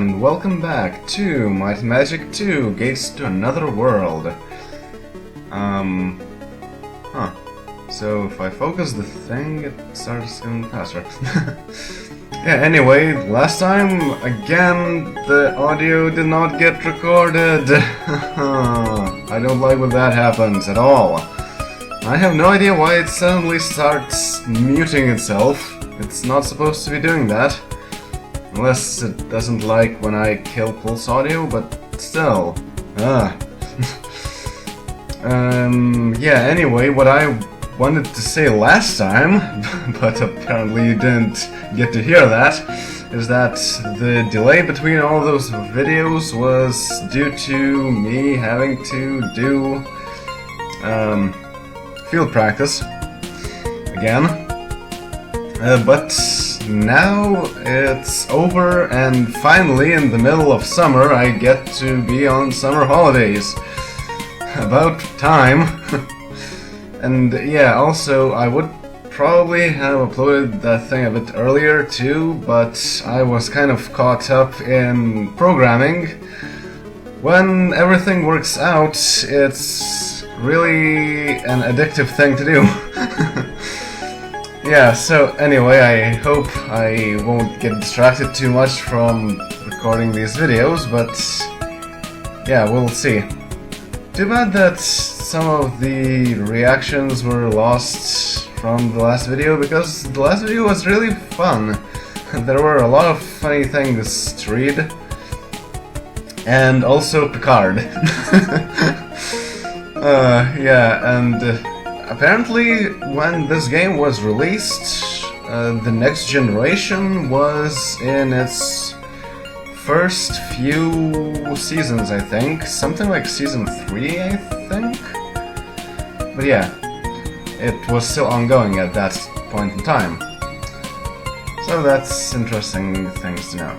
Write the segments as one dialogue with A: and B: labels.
A: and welcome back to Might and Magic 2 Gates to Another World. So if I focus the thing, it starts going faster. Yeah, anyway, last time, again, the audio did not get recorded. I don't like when that happens at all. I have no idea why it suddenly starts muting itself. It's not supposed to be doing that. Unless it doesn't like when I kill pulse audio, but still. Yeah, anyway, what I wanted to say last time, but apparently you didn't get to hear that, is that the delay between all those videos was due to me having to do field practice again. But now it's over, and finally, in the middle of summer, I get to be on summer holidays. About time. And yeah, also, I would probably have uploaded that thing a bit earlier too, but I was kind of caught up in programming. When everything works out, it's really an addictive thing to do. Yeah, so anyway, I hope I won't get distracted too much from recording these videos, but yeah, we'll see. Too bad that some of the reactions were lost from the last video, because the last video was really fun. There were a lot of funny things to read. And also Picard. Yeah, and apparently when this game was released, the next generation was in its first few seasons, I think. Something like season 3, I think? But yeah, it was still ongoing at that point in time. So that's interesting things to know.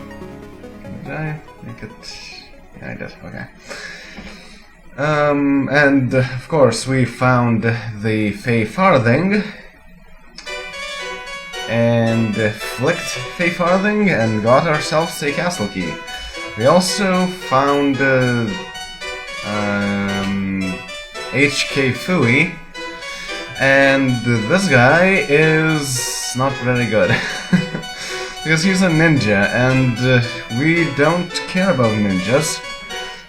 A: Did I make it? Yeah, I did, okay. And of course we found the Fey Farthing, and flicked Fey Farthing and got ourselves a castle key. We also found HK Fui, and this guy is not very good. Because he's a ninja, and we don't care about ninjas.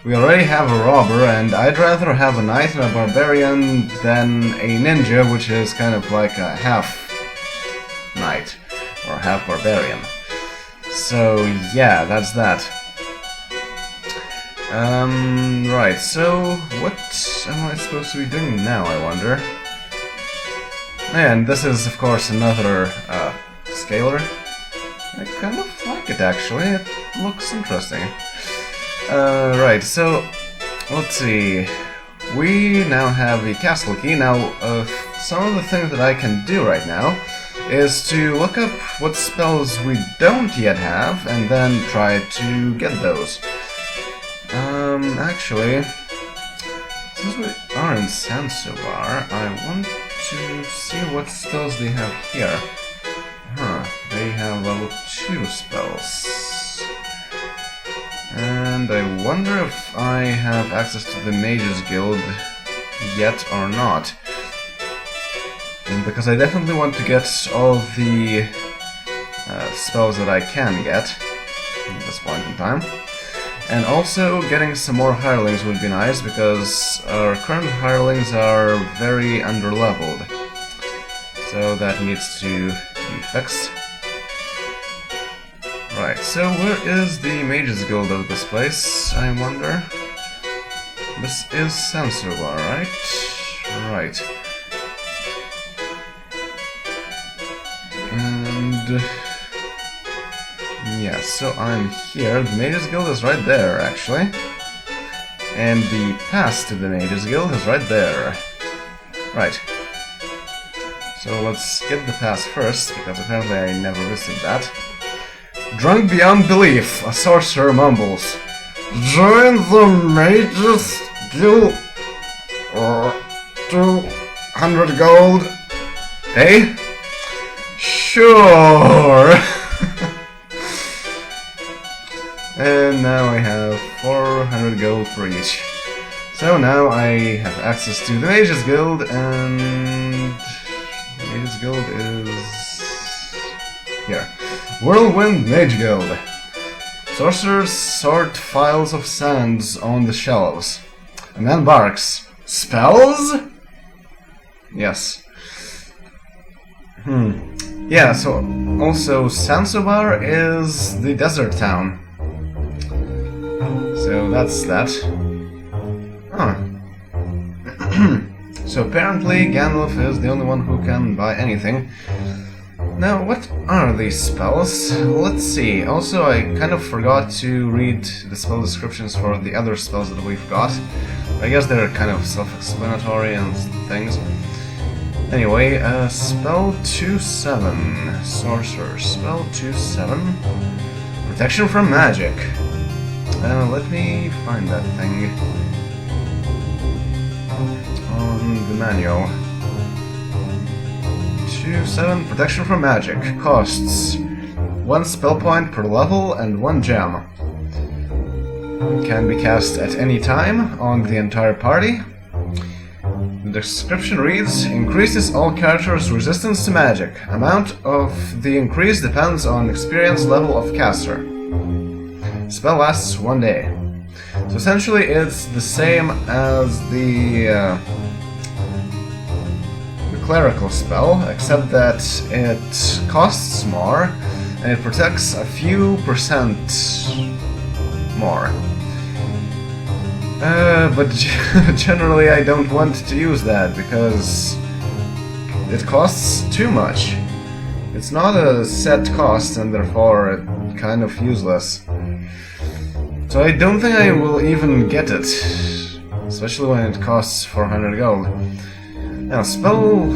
A: We already have a robber, and I'd rather have a knight and a barbarian than a ninja, which is kind of like a half knight or half barbarian. So yeah, that's that. Right, so what am I supposed to be doing now, I wonder? And this is of course another scaler. I kind of like it actually, it looks interesting. Right, so let's see. We now have the castle key. Now, some of the things that I can do right now is to look up what spells we don't yet have, and then try to get those. Actually, since we are in Sansobar, I want to see what spells they have here. They have level 2 spells. And I wonder if I have access to the Mages Guild yet or not. Because I definitely want to get all the spells that I can get at this point in time. And also getting some more hirelings would be nice, because our current hirelings are very underleveled. So that needs to be fixed. Right, so where is the Mages Guild of this place, I wonder? This is Sansobar, right? Right. And yeah, so I'm here. The Mages Guild is right there, actually. And the pass to the Mages Guild is right there. Right. So let's get the pass first, because apparently I never visited that. Drunk beyond belief, a sorcerer mumbles. Join the Mages Guild. 200 gold. Hey? Sure. gold for each. So now I have access to the Mages Guild, and the Mages Guild is here. Whirlwind Mage Guild. Sorcerers sort files of sands on the shelves, and then barks. Spells? Yes. Yeah, so also Sansobar is the desert town. So that's that. Huh. So apparently Gandalf is the only one who can buy anything. Now, what are these spells? Let's see. Also, I kind of forgot to read the spell descriptions for the other spells that we've got. I guess they're kind of self-explanatory and things. Anyway, spell 2-7. Sorcerer. Spell 2-7. Protection from magic. Let me find that thing on the manual. 2-7. Protection from magic. Costs 1 spell point per level and 1 gem. Can be cast at any time on the entire party. The description reads, increases all characters' resistance to magic. Amount of the increase depends on experience level of caster. Spell lasts 1 day. So essentially it's the same as the clerical spell, except that it costs more and it protects a few percent more. But generally I don't want to use that because it costs too much. It's not a set cost and therefore kind of useless. So I don't think I will even get it, especially when it costs 400 gold. Now, spell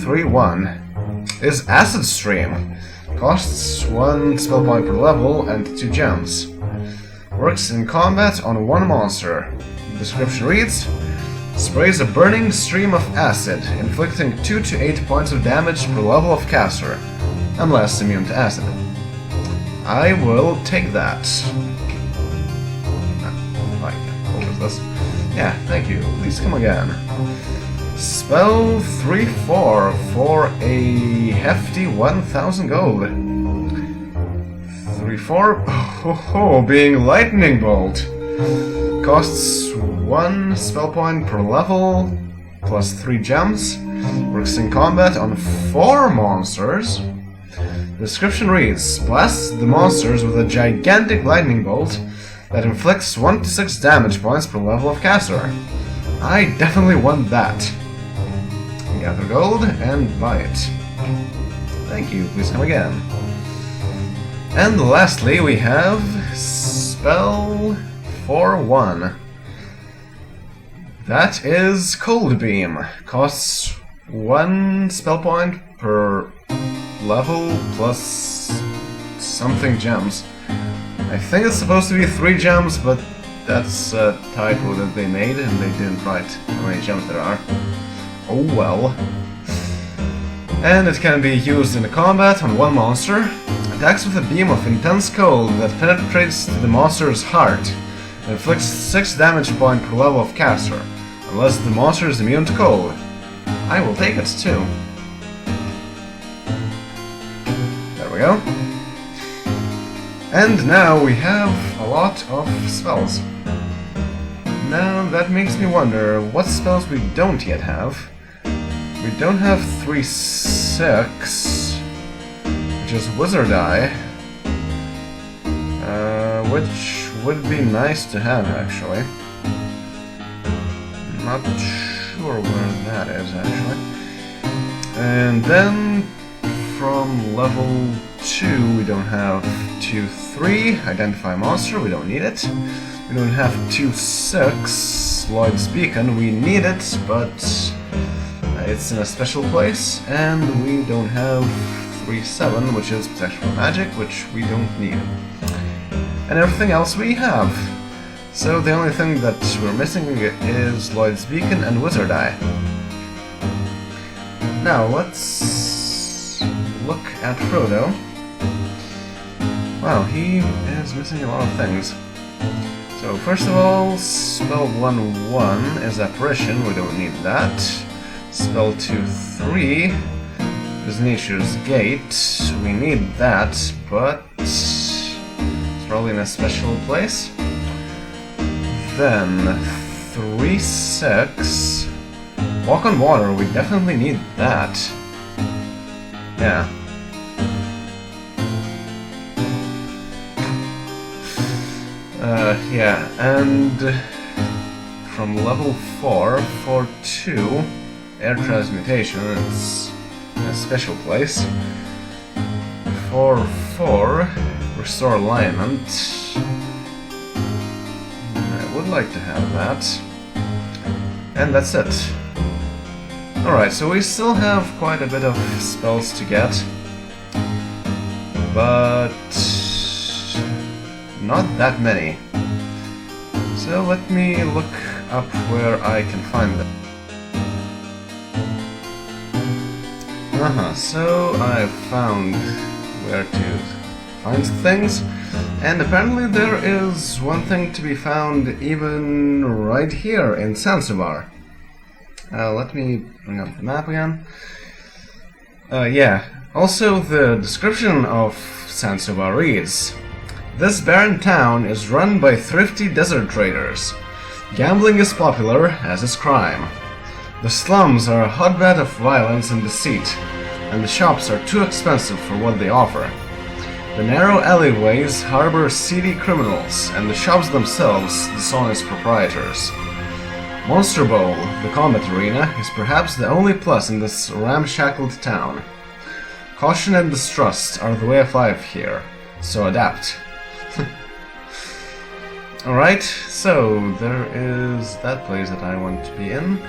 A: 3-1 is Acid Stream. Costs 1 spell point per level and 2 gems. Works in combat on 1 monster. The description reads, sprays a burning stream of acid, inflicting 2 to 8 points of damage per level of caster, unless immune to acid. I will take that. Like, what was this? Yeah, thank you. Please come again. Spell 3-4 for a hefty 1,000 gold. 3-4, oh, being Lightning Bolt. Costs 1 spell point per level, plus 3 gems. Works in combat on 4 monsters. The description reads, blasts the monsters with a gigantic lightning bolt that inflicts 1 to 6 damage points per level of caster. I definitely want that. Gather gold and buy it. Thank you, please come again. And lastly we have spell 4-1. That is Cold Beam. Costs 1 spell point per level plus something gems. I think it's supposed to be 3 gems, but that's a typo that they made and they didn't write how many gems there are. Oh well. And it can be used in combat on 1 monster. Attacks with a beam of intense cold that penetrates to the monster's heart and inflicts 6 damage point per level of caster, unless the monster is immune to cold. I will take it too. There we go. And now we have a lot of spells. Now that makes me wonder what spells we don't yet have. We don't have 3-6, which is Wizard Eye, which would be nice to have actually. Not sure where that is actually. And then from level 2 we don't have 2-3, Identify Monster, we don't need it. We don't have 2-6, Lloyd's Beacon, we need it, but it's in a special place, and we don't have 3-7, which is Protection from Magic, which we don't need. And everything else we have. So the only thing that we're missing is Lloyd's Beacon and Wizard Eye. Now let's look at Frodo. Wow, he is missing a lot of things. So first of all, spell 1-1 is apparition, we don't need that. Spell 2-3 is Nature's Gate, we need that, but it's probably in a special place. Then 3-6 Walk on Water, we definitely need that. Yeah. Yeah, and from level 4, 4-2, Air Transmutation, it's in a special place. 4-4, Restore Alignment. I would like to have that. And that's it. Alright, so we still have quite a bit of spells to get. But not that many. So let me look up where I can find them. So I found where to find things, and apparently there is one thing to be found even right here in Zanzibar. Let me bring up the map again. Yeah, also the description of Zanzibar reads: this barren town is run by thrifty desert traders. Gambling is popular, as is crime. The slums are a hotbed of violence and deceit, and the shops are too expensive for what they offer. The narrow alleyways harbor seedy criminals, and the shops themselves dishonest proprietors. Monster Bowl, the combat arena, is perhaps the only plus in this ramshackled town. Caution and distrust are the way of life here, so adapt. Alright, so there is that place that I want to be in.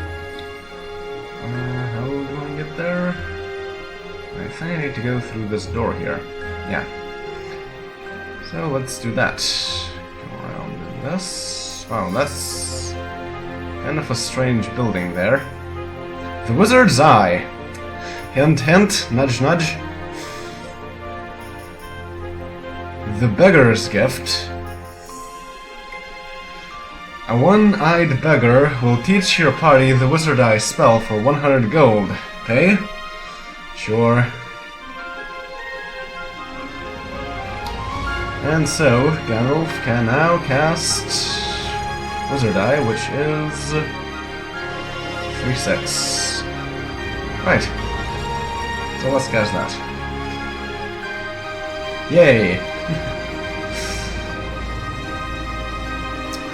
A: How do I get there? I think I need to go through this door here. Yeah. So let's do that. Go around in this. Wow, that's kind of a strange building there. The Wizard's Eye. Hint, hint, nudge, nudge. The Beggar's Gift. A one-eyed beggar will teach your party the Wizard Eye spell for 100 gold. Pay? Sure. And so, Gandalf can now cast Wizard Eye, which is 3-6. Right. So let's cast that. Yay!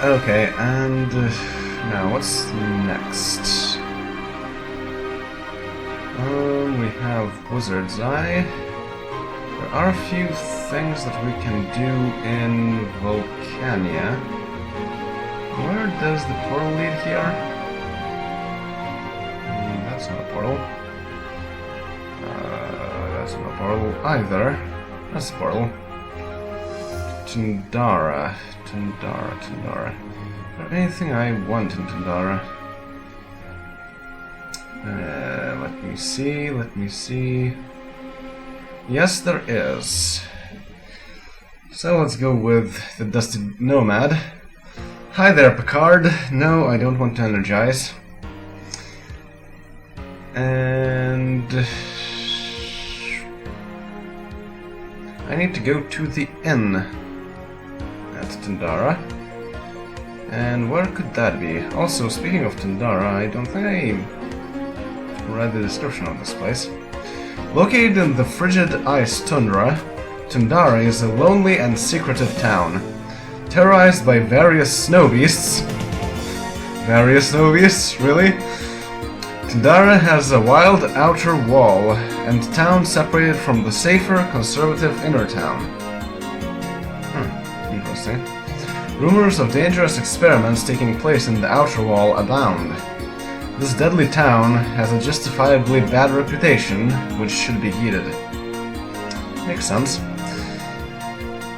A: Okay, and now what's next? We have Wizard's Eye. There are a few things that we can do in Volcania. Where does the portal lead here? That's not a portal. That's not a portal either. That's a portal. Tundara. Tundara. Is there anything I want in Tundara? Let me see. Yes, there is. So let's go with the Dusted Nomad. Hi there, Picard. No, I don't want to energize. And I need to go to the inn at Tundara. And where could that be? Also, speaking of Tundara, I don't think I read the description of this place. Located in the frigid ice tundra, Tundara is a lonely and secretive town. Terrorized by various snow beasts. Various snow beasts? Really? Tundara has a wild outer wall, and town separated from the safer, conservative inner town. Interesting. Rumors of dangerous experiments taking place in the outer wall abound. This deadly town has a justifiably bad reputation, which should be heeded. Makes sense.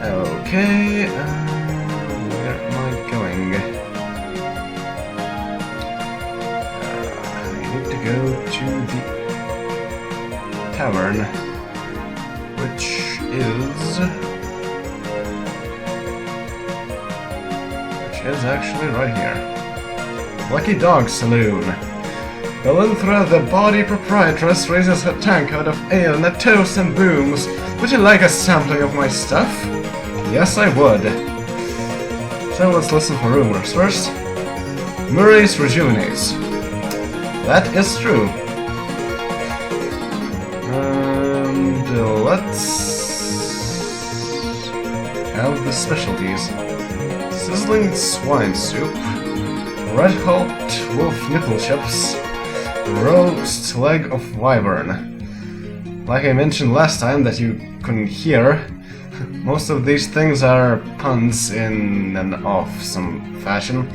A: Okay, where am I going? I need to go to the tavern, which is actually right here. Lucky Dog Saloon. Belinthra, the body proprietress, raises her tankard of ale and a toast and booms. Would you like a sampling of my stuff? Yes, I would. So let's listen for rumors first. Murray's rejuvenates. That is true. And let's have the specialties. Sizzling swine soup, red hot wolf nipple chips, roast leg of wyvern. Like I mentioned last time that you couldn't hear, most of these things are puns in and of some fashion.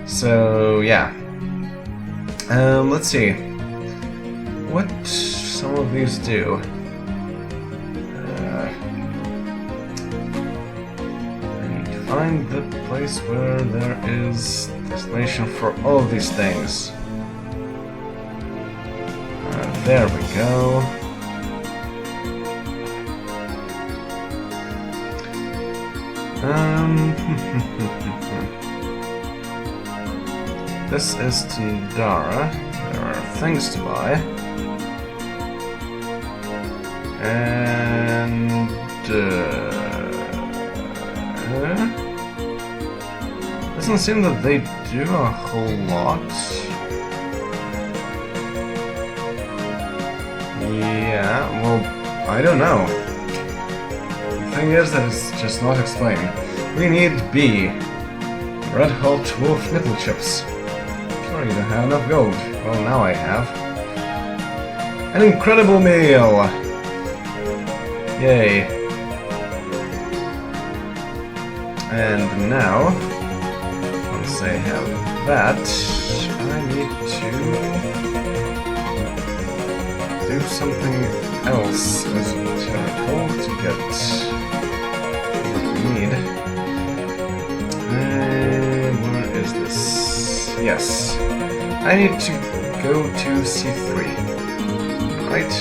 A: So yeah. Let's see what some of these do. I need to find the place where there is destination for all of these things. There we go. This is Tundara. There are things to buy. And doesn't seem that they do a whole lot. Yeah, well, I don't know. The thing is that it's just not explained. We need B. Red hot wolf nipple chips. Sorry, you don't have enough gold. Well, now I have. An incredible meal! Yay. And now, once I have that, I need to do something else as esoterical to get what we need. Where is this? Yes. I need to go to C3. Right.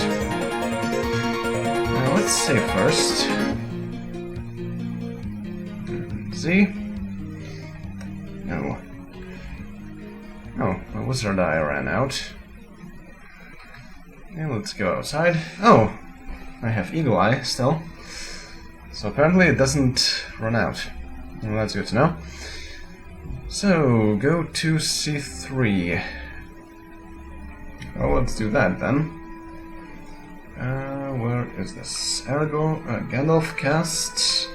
A: Now let's save first. Z? No. Oh, my wizard eye ran out. Okay, let's go outside. Oh! I have eagle eye still. So apparently it doesn't run out. Well, that's good to know. So, go to C3. Well, let's do that then. Where is this? Gandalf cast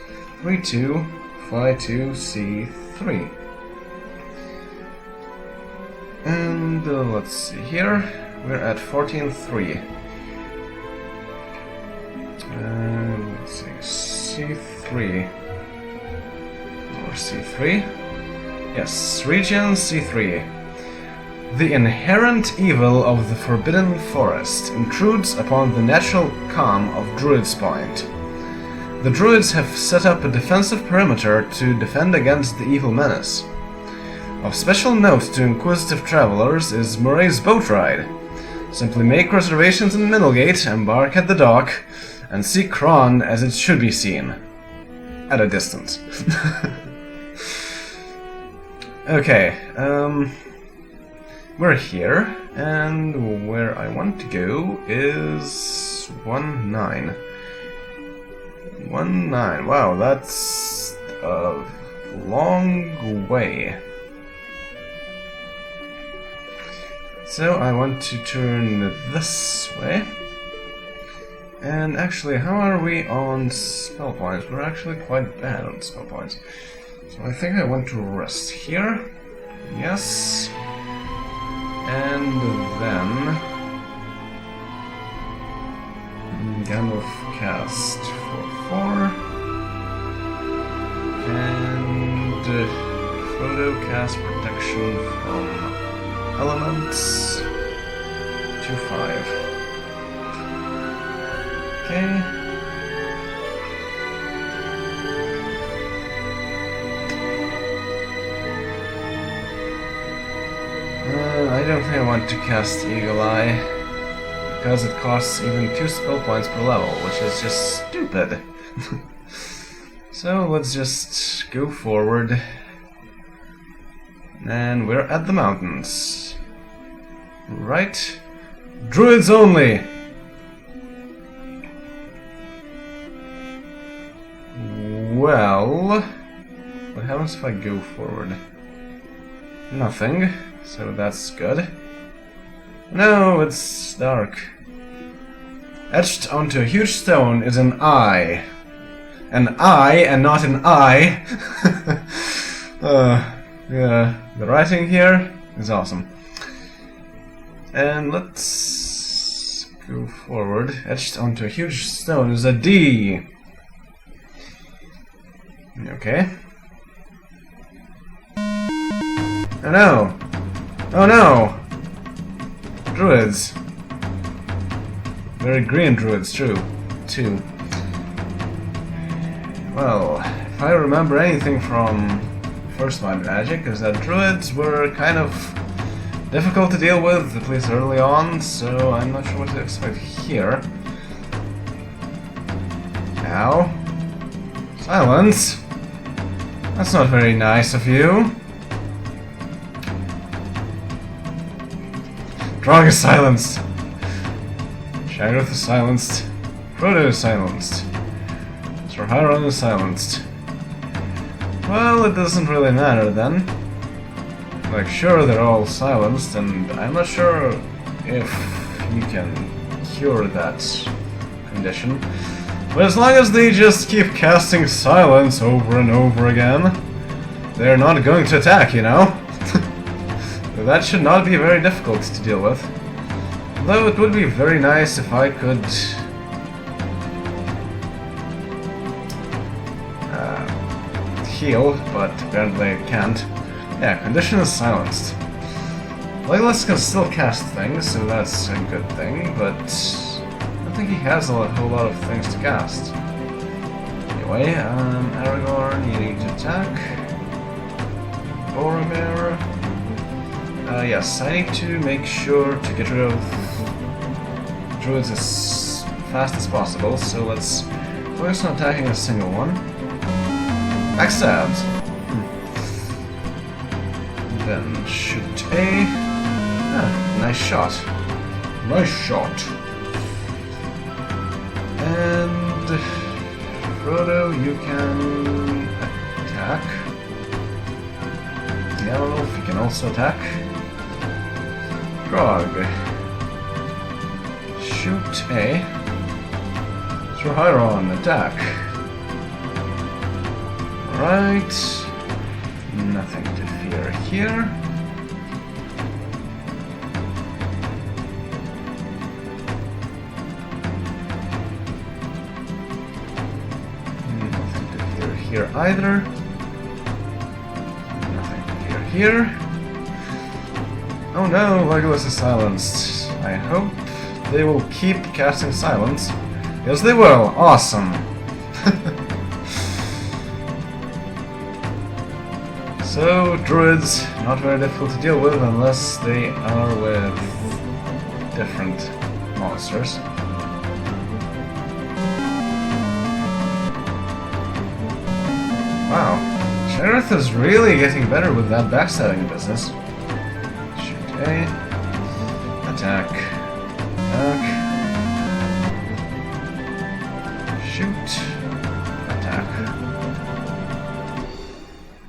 A: 3-2, fly to C3. And let's see here. We're at 14-3. Let's see, C3. Or C3. Yes, region C3. The inherent evil of the Forbidden Forest intrudes upon the natural calm of Druids Point. The Druids have set up a defensive perimeter to defend against the evil menace. Of special note to inquisitive travelers is Murray's boat ride. Simply make reservations in Middlegate, embark at the dock, and see Kron as it should be seen. At a distance. Okay, we're here, and where I want to go is 19. 19, wow, that's a long way. So I want to turn this way. And actually, how are we on spell points? We're actually quite bad on spell points. So I think I want to rest here. Yes. And then Gandalf cast for 4. And Frodo cast protection from elements to 5. Okay. I don't think I want to cast Eagle Eye, because it costs even 2 spell points per level, which is just stupid. So let's just go forward And we're at the mountains. Right? Druids only! Well... what happens if I go forward? Nothing, so that's good. No, it's dark. Etched onto a huge stone is an eye. An eye and not an eye. Yeah, the writing here is awesome. And let's go forward. Etched onto a huge stone is a D. Okay. Oh no! Oh no! Druids. Very green druids, too. Well, if I remember anything from First Mind Magic, is that druids were kind of difficult to deal with, at least early on, so I'm not sure what to expect here. Ow. Silence! That's not very nice of you. Drog is silenced. Shaggoth is silenced. Frodo is silenced. Sir Hiron is silenced. Well, it doesn't really matter then. Like, sure, they're all silenced, and I'm not sure if you can cure that condition. But as long as they just keep casting silence over and over again, they're not going to attack, you know? So that should not be very difficult to deal with. Though it would be very nice if I could heal, but apparently I can't. Yeah, condition is silenced. Legolas can still cast things, so that's a good thing, but I don't think he has a whole lot of things to cast. Anyway, Aragorn, you need to attack. Boromir. Yes, I need to make sure to get rid of Druids as fast as possible, so let's focus on attacking a single one. Backstabs. Then shoot a... nice shot. Nice shot. And... Frodo, you can... attack. Gandalf, you can also attack. Grog. Shoot a... Sir Hiron, attack. Alright. Nothing to fear here. Nothing to fear here either. Nothing to fear here. Oh no, Legolas is silenced. I hope they will keep casting silence. Yes, they will. Awesome. So, druids, not very difficult to deal with unless they are with different monsters. Wow, Sheriff is really getting better with that backstabbing business. Shoot A. Attack. Attack. Shoot. Attack.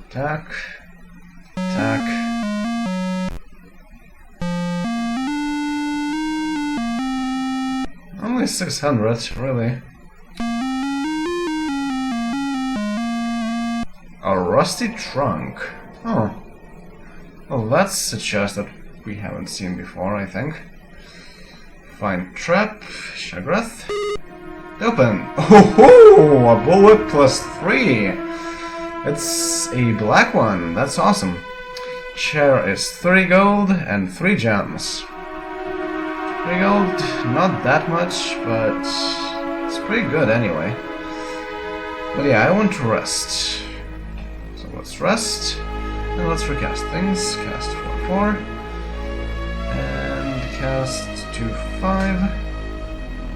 A: Attack. Attack. Only 600, really. A rusty trunk. Oh. Well, that's a chest that we haven't seen before, I think. Find trap. Shaggoth. Open. Oh, a bullet +3. It's a black one. That's awesome. Chair is 30 gold and 3 gems. 3 gold, not that much, but it's pretty good anyway. But yeah, I want to rest. So let's rest. And let's recast things. Cast 4/4. And cast 2/5.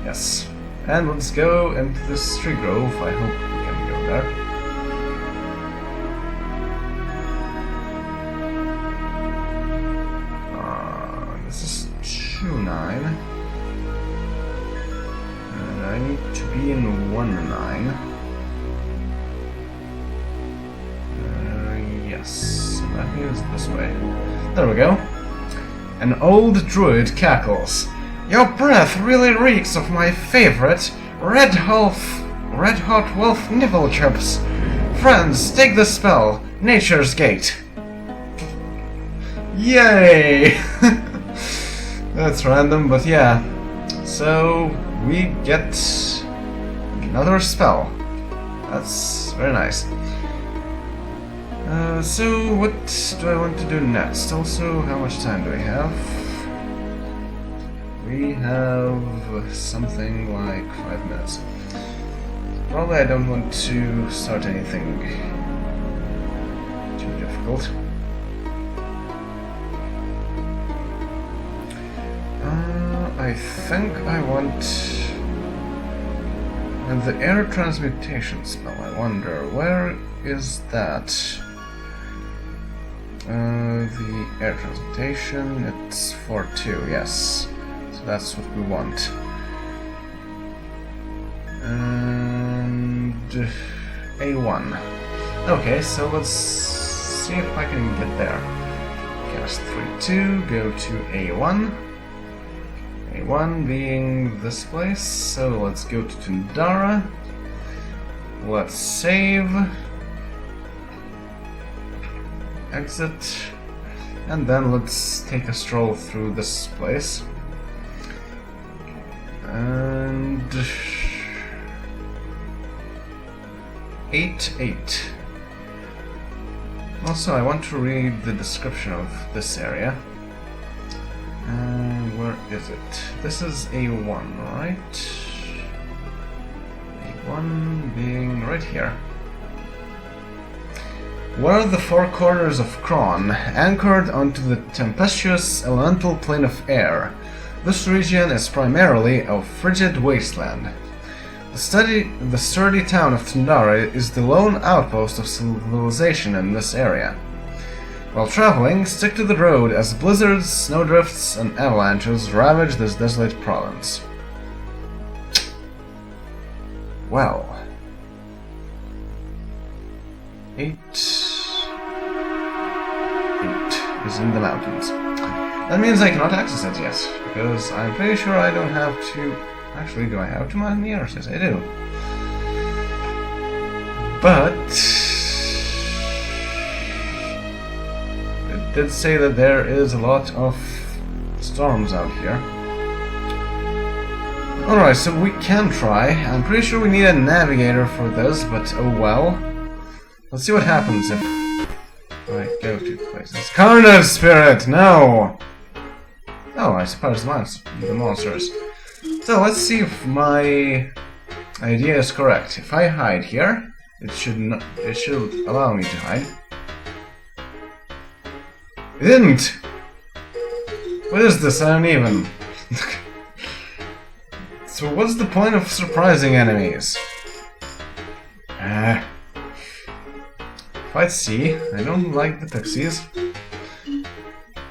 A: Yes. And let's go into this tree grove. I hope we can go there. 2-9. And I need to be in 1-9. Yes, that is this way. There we go. An old druid cackles. Your breath really reeks of my favorite red hot wolf nipple chips. Friends, take the spell. Nature's Gate. Yay! That's random, but yeah. So we get another spell. That's very nice. So what do I want to do next? Also, how much time do we have? We have something like 5 minutes. Probably I don't want to start anything too difficult. I think I want the air transmutation spell. I wonder, where is that? The air transmutation, it's for 2, yes. So that's what we want. And A1. Okay, so let's see if I can get there. Cast 3-2, go to A1. A1 being this place, so let's go to Tundara. Let's save. Exit. And then let's take a stroll through this place. And 8-8. Also, I want to read the description of this area. Where is it? This is A1, right? A1 being right here. Where the four corners of Kron, anchored onto the tempestuous elemental plane of air, this region is primarily a frigid wasteland. The sturdy town of Tundara is the lone outpost of civilization in this area. While traveling, stick to the road as blizzards, snowdrifts, and avalanches ravage this desolate province. Well. 8 is in the mountains. That means I cannot access it yet, because I'm pretty sure I don't have to... Actually, do I have to mine the earth? Yes, I do. But... it did say that there is a lot of storms out here. Alright, so we can try. I'm pretty sure we need a navigator for this, but oh well. Let's see what happens if I go to places. Carnive Spirit! No! Oh, I suppose the monsters. So let's see if my idea is correct. If I hide here, it should allow me to hide. It didn't! What is this? I don't even... So what's the point of surprising enemies? Fight C. I don't like the pixies.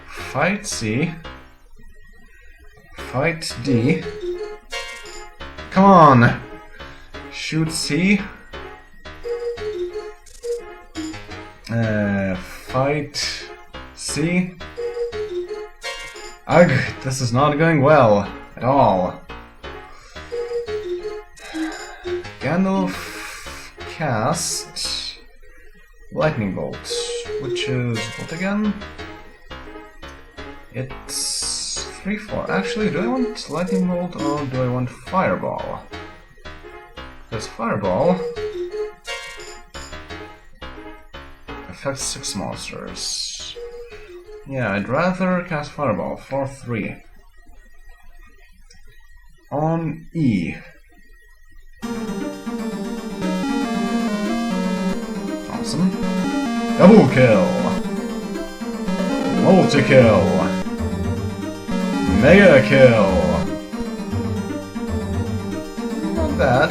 A: Fight C. Fight D. Come on! Shoot C. Fight C. Ugh, this is not going well at all. Gandalf cast Lightning Bolt, which is what again? It's 3-4. Actually, do I want Lightning Bolt or do I want Fireball? Because Fireball affects 6 monsters. Yeah, I'd rather cast Fireball for 3. On E. Awesome. Double kill! Multi-kill! Mega kill! Not bad.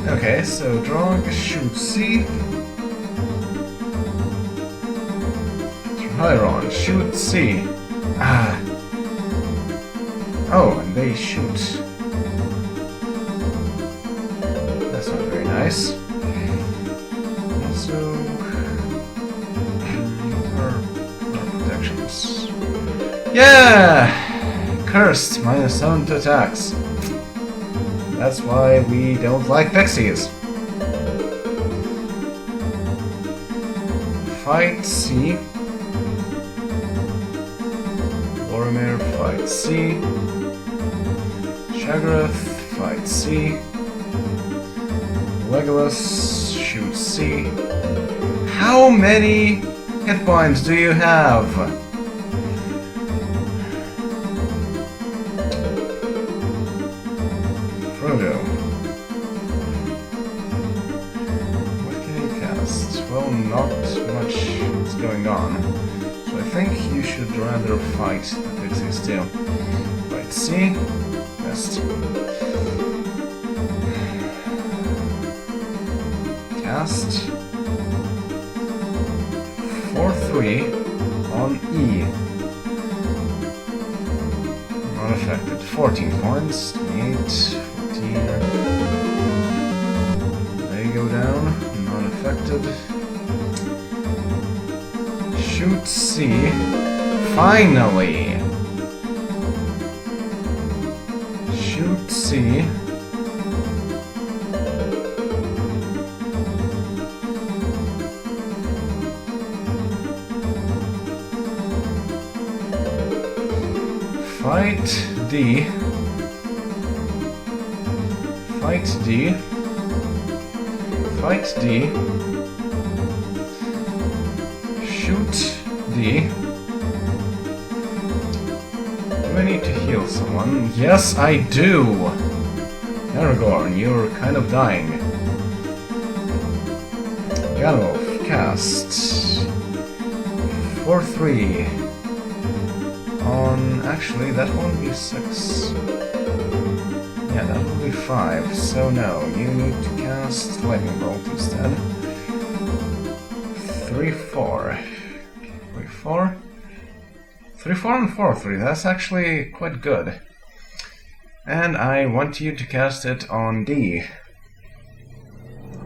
A: Okay, so Drog shoots C. Chiron shoots C. Ah. Oh, and they shoot. That's not very nice. Also, our protections. Yeah! Cursed, -7 to attacks. That's why we don't like pixies. Fight C. Boromir, fight C. Shaggoth, fight C. Legolas, shoot C. How many hit points do you have? Frodo. What can you cast? Well, not much is going on. So I think you should rather fight the pixies too. Fight C. Best. Cast 4/3 on E. Not affected. 14 points. 8, 14. They go down. Not affected. Shoot C. Finally! Shoot C. Fight D. Fight D. Fight D. Shoot D. Do I need to heal someone? Yes, I do! Aragorn, you're kind of dying. Gandalf, cast 4/3 on... Actually, that won't be 6. Yeah, that will be 5. So no, you need to cast Lightning Bolt instead. 3/4. 3/4? 3/4 and 4/3. That's actually quite good. And I want you to cast it on D.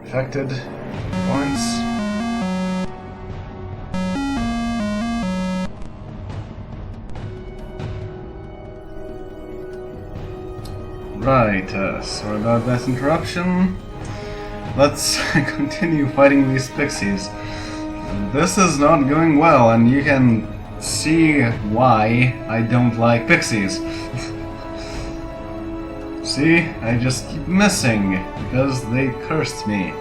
A: Affected points. Right, sorry about that interruption. Let's continue fighting these pixies. This is not going well, and you can see why I don't like pixies. See, I just keep missing, because they cursed me.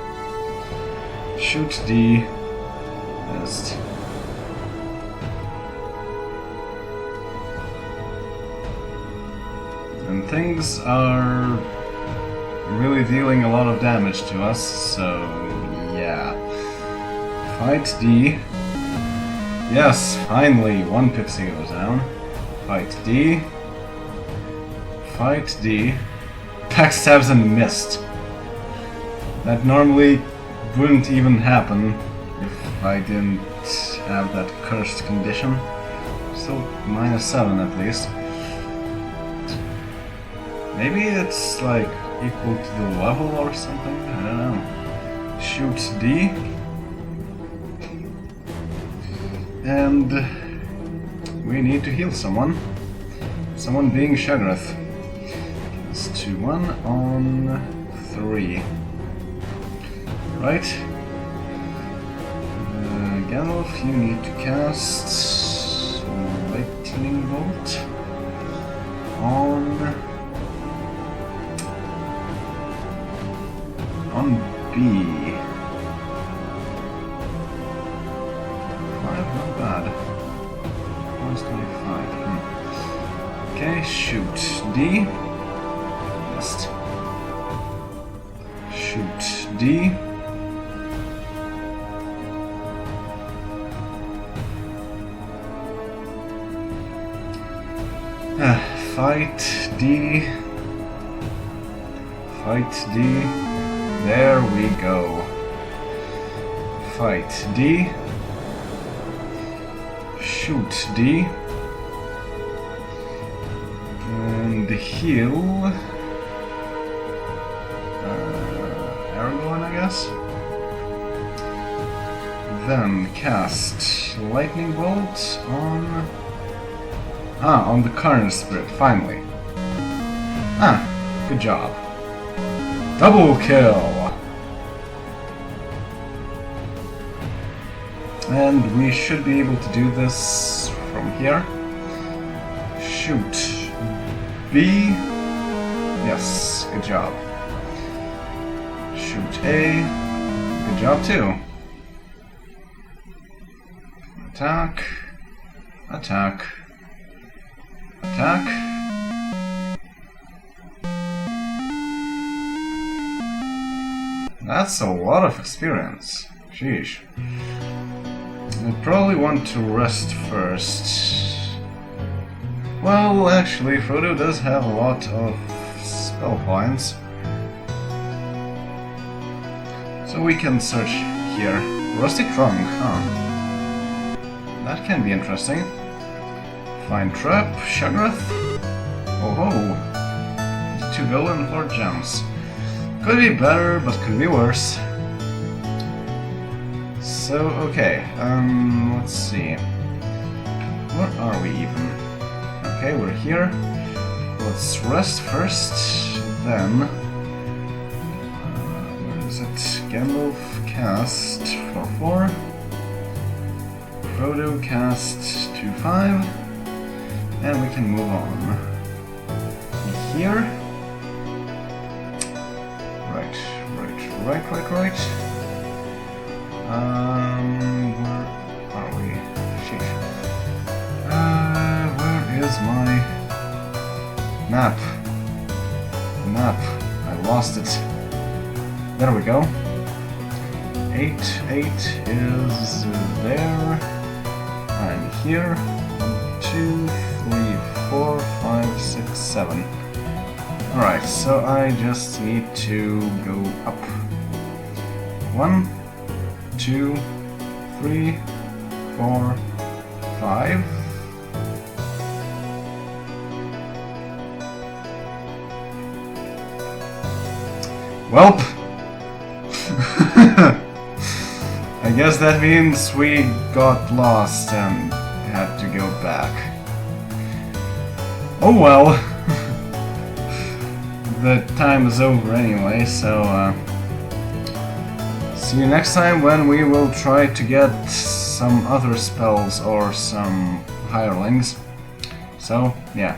A: Shoot D. Missed. And things are really dealing a lot of damage to us, so yeah. Fight D. Yes, finally, one pixie goes down. Fight D. Fight D. Backstabs and missed. That normally wouldn't even happen if I didn't have that cursed condition. Still -7 at least. Maybe it's like equal to the level or something? I don't know. Shoot D. And we need to heal someone. Someone being Shaggoth. It's 2/1 on 3. Right. Gandalf, you need to cast Lightning Bolt on B. 5, not bad. 125. Okay, shoot D. Missed. Shoot D. Fight D. Fight D. There we go. Fight D. Shoot D. And heal... Aragorn, I guess? Then cast Lightning Bolt on... on the Carnage Spirit, finally. Good job. Double kill! And we should be able to do this from here. Shoot. B. Yes, good job. Shoot A. Good job too. Attack. Attack. Attack. That's a lot of experience. Sheesh. I probably want to rest first. Well, actually, Frodo does have a lot of spell points. So we can search here. Rusty Trunk, huh? That can be interesting. Find Trap, Shaggoth. Oh ho! 2 gold and 4 gems. Could be better, but could be worse. So, okay, let's see. Where are we even? Okay, we're here. Let's rest first, then... where is it? Gandalf cast for 4. Frodo cast 2-5. And we can move on. Here. Right. Where are we? Sheesh. Where is my map? Map. I lost it. There we go. 8 is there. I'm here. 1, 2, 3, 4, 5, 6, 7. Alright, so I just need to go up. 1, 2, 3, 4, 5. Welp! I guess that means we got lost and had to go back. Oh well! The time is over anyway, so see you next time when we will try to get some other spells or some hirelings. So, yeah.